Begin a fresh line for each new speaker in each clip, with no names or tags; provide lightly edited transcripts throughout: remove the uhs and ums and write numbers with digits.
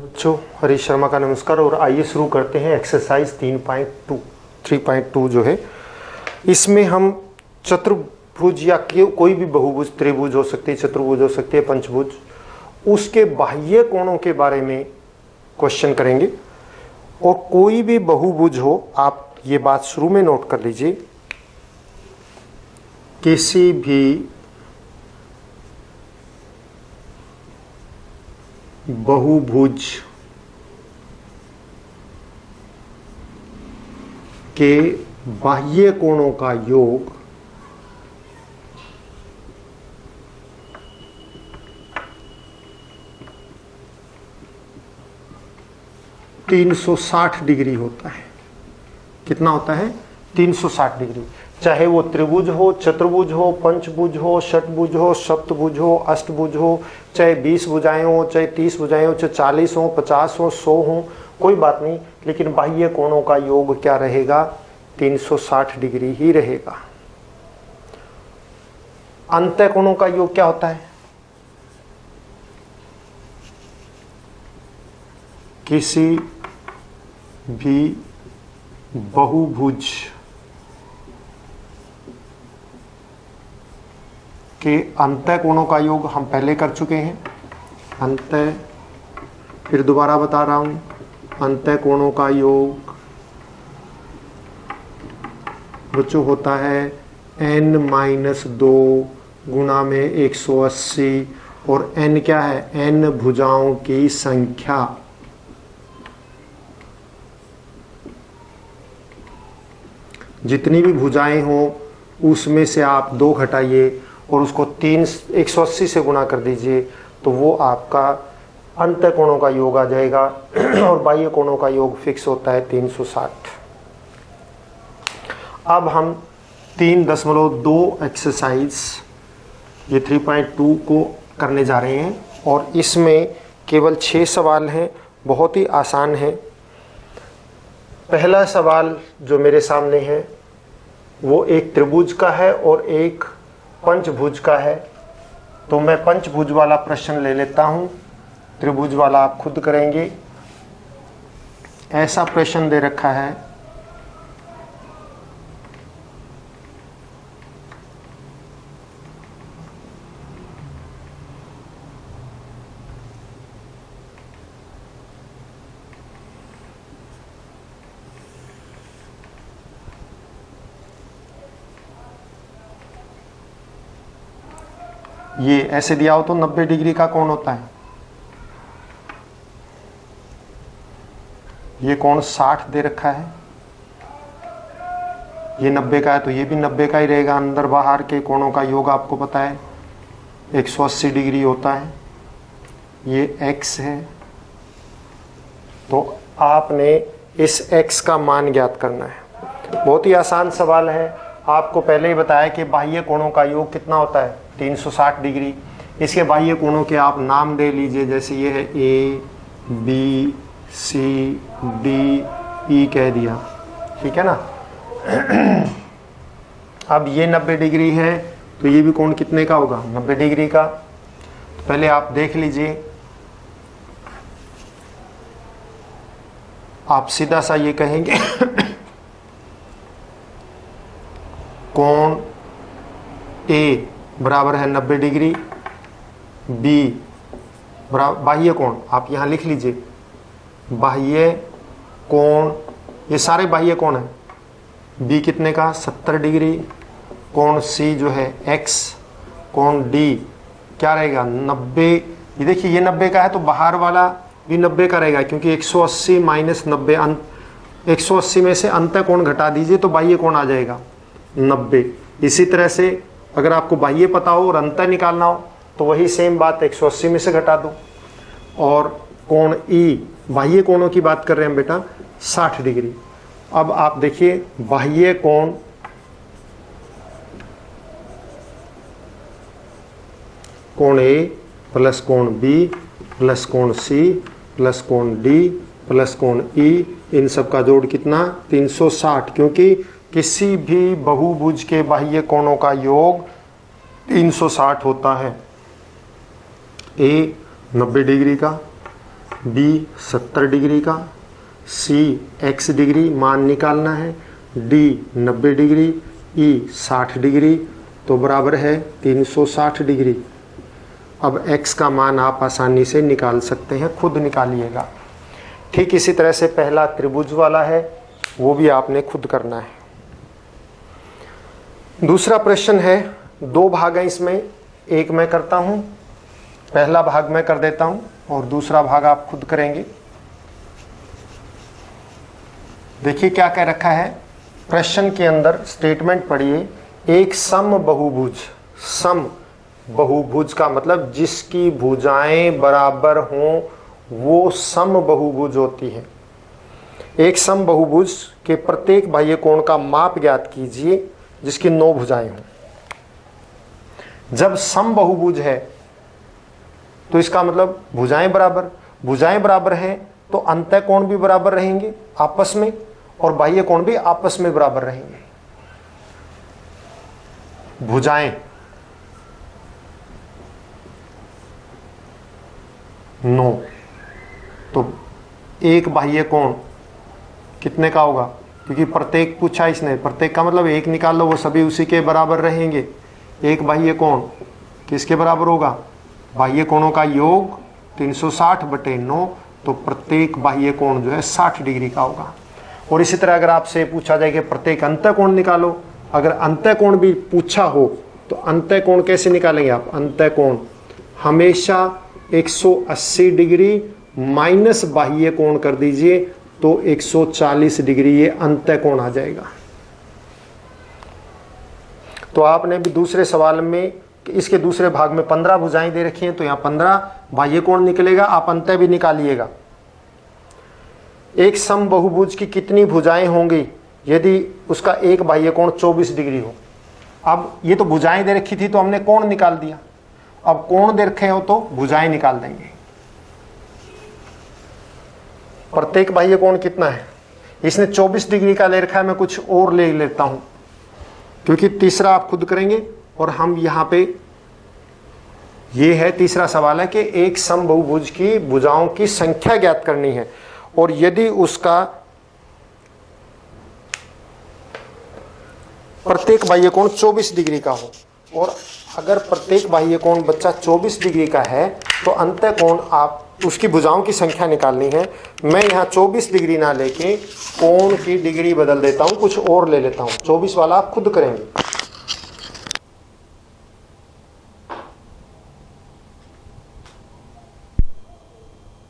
बच्चों, हरीश शर्मा का नमस्कार। और आइए शुरू करते हैं एक्सरसाइज 3.2 जो है। इसमें हम चतुर्भुज या कोई भी बहुभुज, त्रिभुज हो सकती है, चतुर्भुज हो सकती है, पंचभुज, उसके बाह्य कोणों के बारे में क्वेश्चन करेंगे। और कोई भी बहुभुज हो, आप ये बात शुरू में नोट कर लीजिए, किसी भी बहुभुज के बाह्य कोणों का योग (360 डिग्री होता है। कितना होता है? 360 डिग्री। चाहे वो त्रिभुज हो, चतुर्भुज हो, पंचभुज हो, षटभुज हो, सप्तभुज हो, अष्टभुज हो, चाहे 20 भुजाएं हो, चाहे 30 भुजाएं हो, चाहे 40 हो, 50 हो, 100 हो, कोई बात नहीं, लेकिन बाह्य कोणों का योग क्या रहेगा? 360 डिग्री ही रहेगा। अंतः कोणों का योग क्या होता है? किसी भी बहुभुज के अंतः कोणों का योग हम पहले कर चुके हैं। अंतः, फिर दोबारा बता रहा हूं, अंतः कोणों का योग बच्चों होता है n-2 गुणा में 180। और n क्या है? n भुजाओं की संख्या। जितनी भी भुजाएं हो उसमें से आप 2 घटाइए और उसको 180 से गुणा कर दीजिए, तो वो आपका अंतः कोणों का योग आ जाएगा। और बाह्य कोणों का योग फिक्स होता है 360। अब हम 3.2 एक्सरसाइज ये 3.2 को करने जा रहे हैं। और इसमें केवल 6 सवाल हैं, बहुत ही आसान है। पहला सवाल जो मेरे सामने है वो एक त्रिभुज का है और एक पंचभुज का है। तो मैं पंचभुज वाला प्रश्न ले लेता हूं, त्रिभुज वाला आप खुद करेंगे। ऐसा प्रश्न दे रखा है, ये ऐसे दिया हो तो 90 डिग्री का कोण होता है। ये कोण 60 दे रखा है, ये 90 का है, तो ये भी 90 का ही रहेगा। अंदर बाहर के कोणों का योग आपको पता है 180 डिग्री होता है। ये x है, तो आपने इस x का मान ज्ञात करना है। बहुत ही आसान सवाल है। आपको पहले ही बताया कि बाह्य कोणों का योग कितना होता है? 360 डिग्री। इसके बाह्य कोणों के आप नाम दे लीजिए, जैसे ये है A, B, C, D, E कह दिया, ठीक है ना। अब ये 90 डिग्री है, तो ये भी कोण कितने का होगा? 90 डिग्री का। तो पहले आप देख लीजिए, आप सीधा सा ये कहेंगे कोण A बराबर है 90 डिग्री, B बराबर बाह्य कोण आप यहाँ लिख लीजिए, बाह्य कोण, ये सारे बाह्य कोण हैं। B कितने का? 70 डिग्री। कोण C जो है X, कोण D क्या रहेगा? 90। ये देखिए, ये 90 का है तो बाहर वाला भी 90 का रहेगा, क्योंकि 180 माइनस 90, 180 में से अंतः कोण घटा दीजिए तो बाह्य कोण आ जाएगा 90। इसी तरह से अगर आपको बाह्य पता हो और अंतर निकालना हो तो वही सेम बात 180 में से घटा दो। और कोण E, बाह्य कोणों की बात कर रहे हैं बेटा, 60 डिग्री। अब आप देखिए, बाह्य कोण कोण A प्लस कोण B प्लस कोण C प्लस कोण D प्लस कोण E, इन सब का जोड़ कितना? 360। क्योंकि किसी भी बहुभुज के बाह्य कोणों का योग 360 होता है। A 90 डिग्री का, बी 70 डिग्री का, सी x डिग्री मान निकालना है, डी 90 डिग्री, ई 60 डिग्री, तो बराबर है 360 डिग्री। अब x का मान आप आसानी से निकाल सकते हैं, खुद निकालिएगा। ठीक इसी तरह से पहला त्रिभुज वाला है, वो भी आपने खुद करना है। दूसरा प्रश्न है, दो भाग हैं इसमें, एक मैं करता हूं, पहला भाग मैं कर देता हूं और दूसरा भाग आप खुद करेंगे। देखिए क्या कह रखा है प्रश्न के अंदर, स्टेटमेंट पढ़िए। एक सम बहुभुज, सम बहुभुज का मतलब जिसकी भुजाएं बराबर हों वो सम बहुभुज होती है। एक सम बहुभुज के प्रत्येक बाह्य कोण का माप ज्ञात कीजिए जिसकी 9 भुजाएं हों। जब सम बहुभुज है तो इसका मतलब भुजाएं बराबर हैं तो अंतः कोण भी बराबर रहेंगे आपस में और बाह्य कोण भी आपस में बराबर रहेंगे। भुजाएं 9, तो एक बाह्य कोण कितने का होगा, क्योंकि प्रत्येक पूछा इसने, प्रत्येक का मतलब एक निकाल लो, वो सभी उसी के बराबर रहेंगे। एक बाह्य कोण किसके बराबर होगा, बाह्य कोणों का योग 360/9, तो प्रत्येक बाह्य कोण जो है 60 डिग्री का होगा। और इसी तरह अगर आपसे पूछा जाए कि प्रत्येक अंतः कोण निकालो, अगर अंतः कोण भी पूछा हो तो अंतः कोण कैसे निकालेंगे आप, अंतः कोण हमेशा 180 डिग्री माइनस बाह्य कोण कर दीजिए तो 140 डिग्री ये अंतः कोण आ जाएगा। तो आपने भी दूसरे सवाल में इसके दूसरे भाग में 15 भुजाएं दे रखी हैं, तो यहाँ 15 बाह्य कोण निकलेगा, आप अंतः भी निकालिएगा। एक सम बहुभुज की कितनी भुजाएं होंगी यदि उसका एक बाह्य कोण 24 डिग्री हो। अब ये तो भुजाएं दे रखी थी तो हमने कोण निकाल दिया, अब कोण दे रखे हो तो भुजाएं निकाल देंगे। प्रत्येक बाह्य कोण कितना है, इसने 24 डिग्री का ले रखा है, मैं कुछ और ले लेता हूं क्योंकि तीसरा आप खुद करेंगे और हम यहां पे ये है तीसरा सवाल है कि एक सम बहुभुज की भुजाओं की संख्या ज्ञात करनी है और यदि उसका प्रत्येक बाह्य कोण 24 डिग्री का हो, और अगर प्रत्येक बाह्य कोण बच्चा 24 डिग्री का है तो अंतः कोण आप उसकी भुजाओं की संख्या निकालनी है। मैं यहाँ 24 डिग्री ना लेके कोण की डिग्री बदल देता हूँ, कुछ और ले लेता हूँ। 24 वाला आप खुद करेंगे।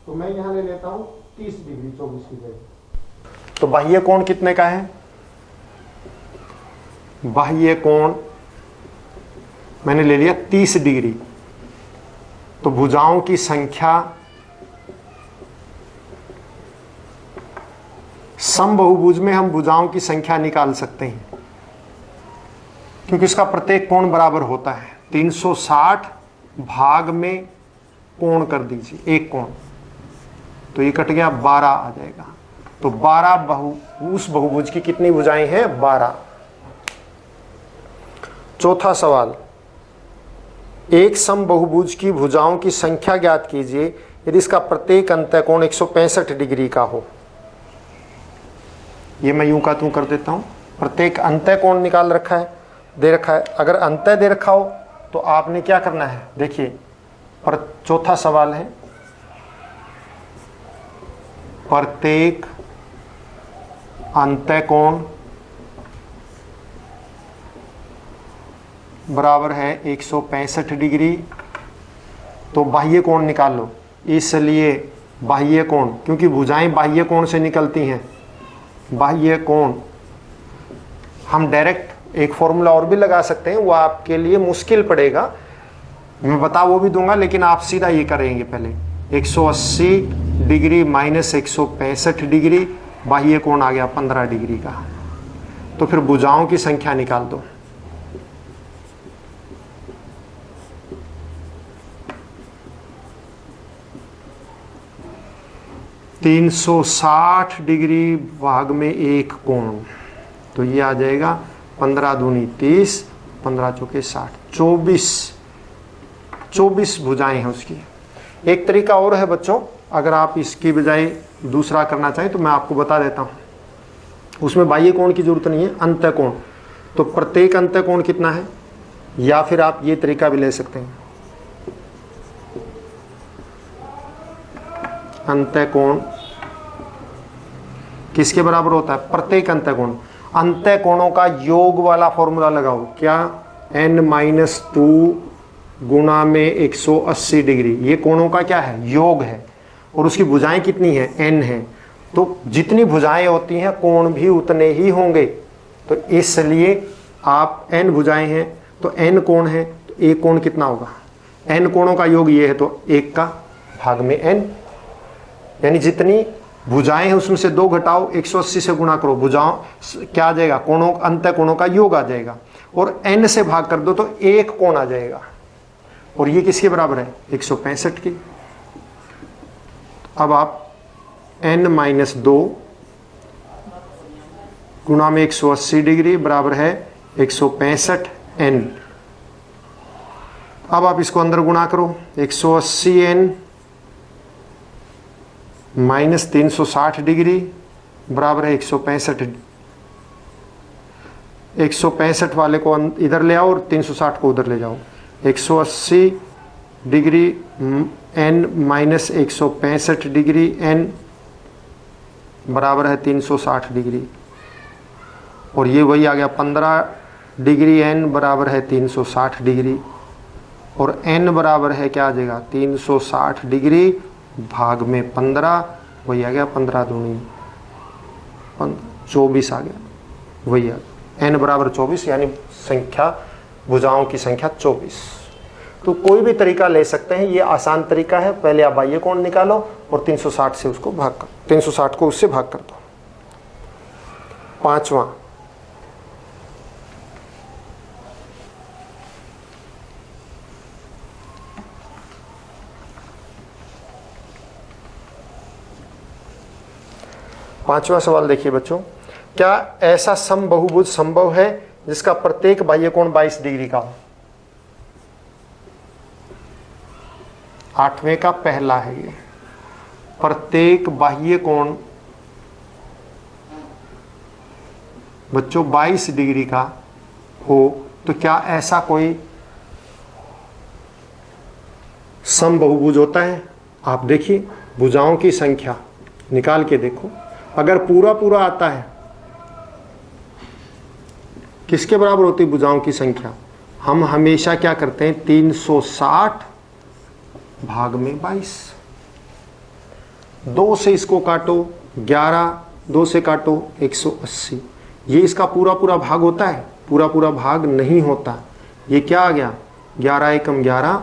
तो मैं यहाँ ले लेता हूँ 30 डिग्री 24 की जगह। तो बाह्य कोण कितने का है, बाह्य कोण मैंने ले लिया 30 डिग्री, तो भुजाओं की संख्या सम बहुभुज में हम भुजाओं की संख्या निकाल सकते हैं क्योंकि इसका प्रत्येक कोण बराबर होता है। 360 भाग में कोण कर दीजिए, एक कोण, तो ये कट गया, 12 आ जाएगा। तो 12 उस बहुभुज की कितनी भुजाएं हैं, 12। चौथा सवाल, एक सम बहुभुज की भुजाओं की संख्या ज्ञात कीजिए यदि इसका प्रत्येक अंतः कोण 165 डिग्री का हो। ये मैं यूं का तू कर देता हूं, प्रत्येक अंतः कोण निकाल रखा है, दे रखा है। अगर अंतः दे रखा हो तो आपने क्या करना है, देखिए पर चौथा सवाल है, प्रत्येक अंतः कोण बराबर है 165 डिग्री, तो बाह्य कोण निकाल लो। इसलिए बाह्य कोण, क्योंकि भुजाएं बाह्य कोण से निकलती हैं, बाह्य कोण हम डायरेक्ट एक फॉर्मूला और भी लगा सकते हैं, वो आपके लिए मुश्किल पड़ेगा, मैं बता वो भी दूंगा, लेकिन आप सीधा ये करेंगे पहले 180 डिग्री माइनस 165 डिग्री, बाह्य कोण आ गया 15 डिग्री का। तो फिर भुजाओं की संख्या निकाल दो। तीन 360 डिग्री भाग में एक कोण, तो ये आ जाएगा 15 दूनी 30, 15 चौके 60, 24 भुजाएं हैं उसकी। एक तरीका और है बच्चों, अगर आप इसकी बजाय दूसरा करना चाहें तो मैं आपको बता देता हूँ। उसमें बाह्य कोण की जरूरत नहीं है, अंतः कोण। तो प्रत्येक अंतः कोण कितना है, या फिर आप ये तरीका भी ले सकते हैं, अंतः कोण किसके बराबर होता है, प्रत्येक अंतः कोण। अंतः कोणों का योग वाला फॉर्मूला लगाओ, क्या, n-2 गुणा में 180 डिग्री। ये कोणों का क्या है, योग है, और उसकी भुजाएं कितनी है, n है। तो जितनी भुजाएं होती हैं कोण भी उतने ही होंगे। तो इसलिए आप n भुजाएं हैं तो n कोण है, तो एक कोण कितना होगा, n कोणों का योग ये है, तो 1 का भाग में n, यानी जितनी भुजाएं हैं उसमें से 2 घटाओ, 180 से गुणा करो, भुजाओं क्या आ जाएगा, कोणों, अंतः कोणों का योग आ जाएगा, और n से भाग कर दो तो एक कोण आ जाएगा। और ये किसके बराबर है, 165 की। अब आप n-2 गुणा में 180 डिग्री बराबर है 165 n। अब आप इसको अंदर गुणा करो, 180 n माइनस 360 डिग्री बराबर है 165। 165 वाले को इधर ले आओ और 360 को उधर ले जाओ। 180 degree n minus 165 degree n बराबर है 360 डिग्री, और ये वही आ गया 15 डिग्री n बराबर है 360 डिग्री, और n बराबर है क्या आ जाएगा, 360 डिग्री भाग में 15, वही आ गया 15 दूनी 24 आ गया, वही आ गया n बराबर 24, यानी संख्या, भुजाओं की संख्या 24। तो कोई भी तरीका ले सकते हैं, ये आसान तरीका है। पहले आप बाह्य कोण निकालो और 360 से उसको भाग कर, 360 को उससे भाग कर दो। पांचवा, पांचवा सवाल देखिए बच्चों, क्या ऐसा समबहुभुज संभव है जिसका प्रत्येक बाह्य कोण 22 डिग्री का हो। 8वें का पहला है ये, प्रत्येक बाह्य कोण बच्चों 22 डिग्री का हो, तो क्या ऐसा कोई समबहुभुज होता है। आप देखिए भुजाओं की संख्या निकाल के देखो, अगर पूरा पूरा आता है, किसके बराबर होती है भुजाओं की संख्या, हम हमेशा क्या करते हैं, 360 भाग में 22। 2 से इसको काटो 11, 2 से काटो 180, ये इसका पूरा पूरा भाग होता है, पूरा पूरा भाग नहीं होता। ये क्या आ गया, 11 एकम 11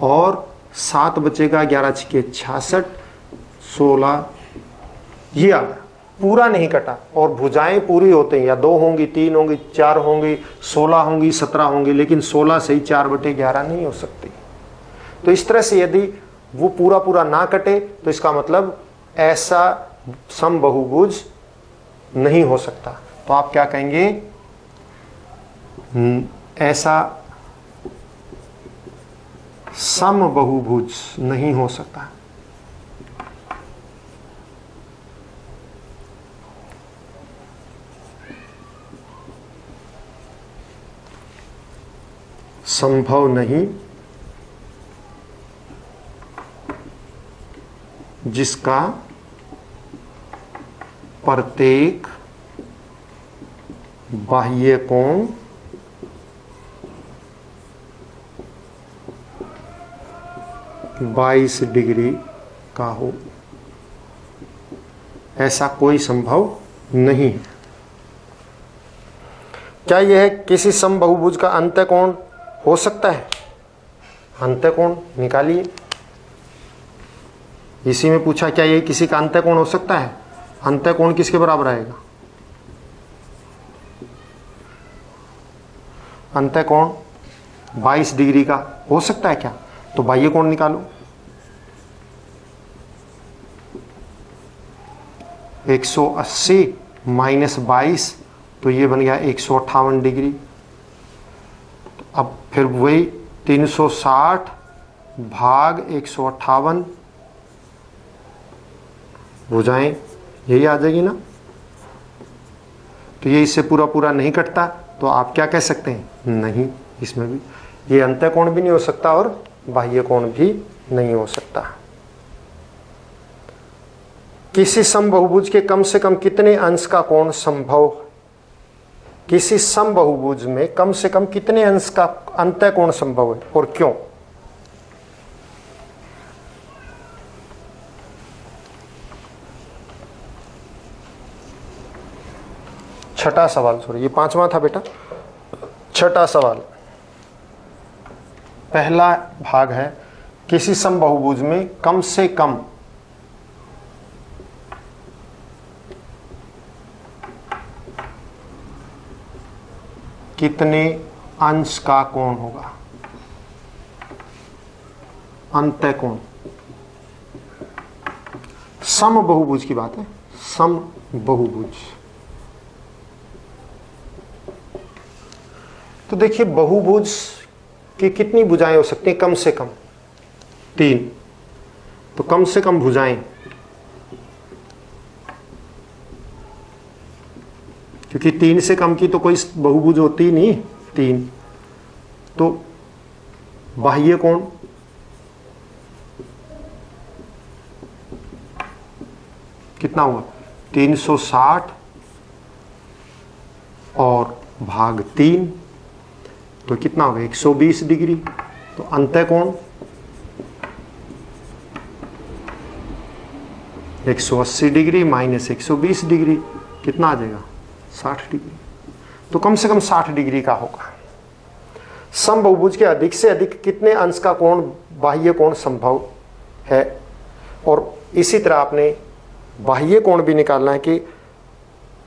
और 7 बचेगा, 11 छिके 66, 16, ये आ गया, पूरा नहीं कटा। और भुजाएं पूरी होते हैं, या 2 होंगी, 3 होंगी, 4 होंगी, 16 होंगी, 17 होंगी, लेकिन 16 से ही 4/11 नहीं हो सकती। तो इस तरह से यदि वो पूरा पूरा ना कटे तो इसका मतलब ऐसा समबहुभुज नहीं हो सकता। तो आप क्या कहेंगे, ऐसा समबहुभुज नहीं हो सकता। संभव नहीं जिसका प्रत्येक बाह्य कोण 22 डिग्री का हो, ऐसा कोई संभव नहीं है। क्या यह किसी समबहुभुज का अंतः कोण हो सकता है। अंतः कोण निकालिए, इसी में पूछा क्या ये किसी का अंतः कोण हो सकता है। अंतः कोण किसके बराबर आएगा, अंतः कोण 22 डिग्री का हो सकता है क्या। तो बाह्य कोण निकालो, 180 माइनस 22, तो ये बन गया 158 डिग्री। अब फिर वही 360 भाग 158, भुजाएं यही आ जाएगी ना। तो ये इससे पूरा पूरा नहीं कटता, तो आप क्या कह सकते हैं, नहीं, इसमें भी ये अंतःकोण भी नहीं हो सकता और बाह्य कोण भी नहीं हो सकता। किसी समबहुभुज के कम से कम कितने अंश का कोण संभव, किसी समबहुभुज में कम से कम कितने अंश का अंतःकोण संभव है और क्यों? छठा सवाल, सॉरी ये पांचवा था बेटा। छठा सवाल, पहला भाग है किसी समबहुभुज में कम से कम कितने अंश का कोण होगा, अंतःकोण। समबहुभुज की बात है, समबहुभुज। तो देखिए बहुभुज की कितनी भुजाएं हो सकती हैं, कम से कम 3। तो कम से कम भुजाएं, क्योंकि 3 से कम की तो कोई बहुभुज होती नहीं, 3। तो बाह्य कोण कितना हुआ, 360 और भाग 3, तो कितना होगा 120 डिग्री। तो अंतःकोण 180 डिग्री माइनस 120 डिग्री कितना आ जाएगा, 60 डिग्री। तो कम से कम 60 डिग्री का होगा। समबहुभुज के अधिक से अधिक कितने अंश का कोण बाह्य कोण संभव है, और इसी तरह आपने बाह्य कोण भी निकालना है कि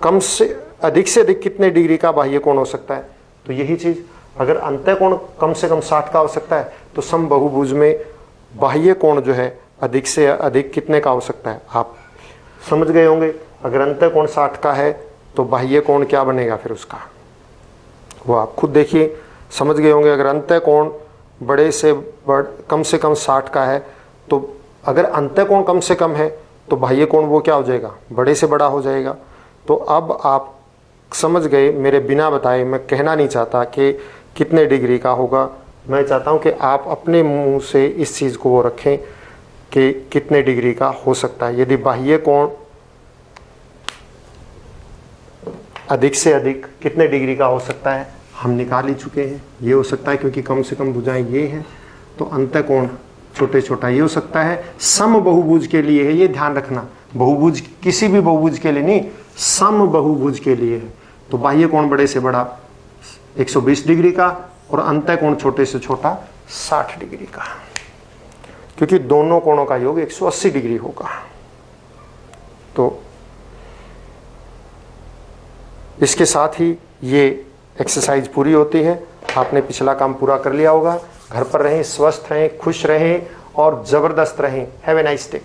कम से अधिक कितने डिग्री का बाह्य कोण हो सकता है। तो यही चीज, अगर अंतःकोण कम से कम 60 का हो सकता है तो समबहुभुज में बाह्य कोण जो है अधिक से अधिक कितने का हो सकता है, आप समझ गए होंगे। अगर अंतःकोण 60 का है तो बाह्य कोण क्या बनेगा फिर उसका, वो आप खुद देखिए, समझ गए होंगे। अगर अंतःकोण कम से कम 60 का है, तो अगर अंतःकोण कम से कम है तो बाह्य कोण वो क्या हो जाएगा, बड़े से बड़ा हो जाएगा। तो अब आप समझ गए, मेरे बिना बताए मैं कहना नहीं चाहता कि कितने डिग्री का होगा, मैं चाहता हूं कि आप अपने मुंह से इस चीज़ को वो रखें कि कितने डिग्री का हो सकता है। यदि बाह्य कोण अधिक से अधिक कितने डिग्री का हो सकता है हम निकाल ही चुके हैं, ये हो सकता है क्योंकि कम से कम भुजाएं ये हैं। तो अंतःकोण छोटे छोटा ये हो सकता है। समबहुभुज के लिए है, ये ध्यान रखना, बहुभुज किसी भी बहुभुज के लिए नहीं, समबहुभुज के लिए है। तो बाह्य कोण बड़े से बड़ा 120 डिग्री का और अंतःकोण छोटे से छोटा 60 डिग्री का, क्योंकि दोनों कोणों का योग 180 डिग्री होगा। तो इसके साथ ही ये एक्सरसाइज पूरी होती है। आपने पिछला काम पूरा कर लिया होगा। घर पर रहें, स्वस्थ रहें, खुश रहें और जबरदस्त रहें। Have a nice day.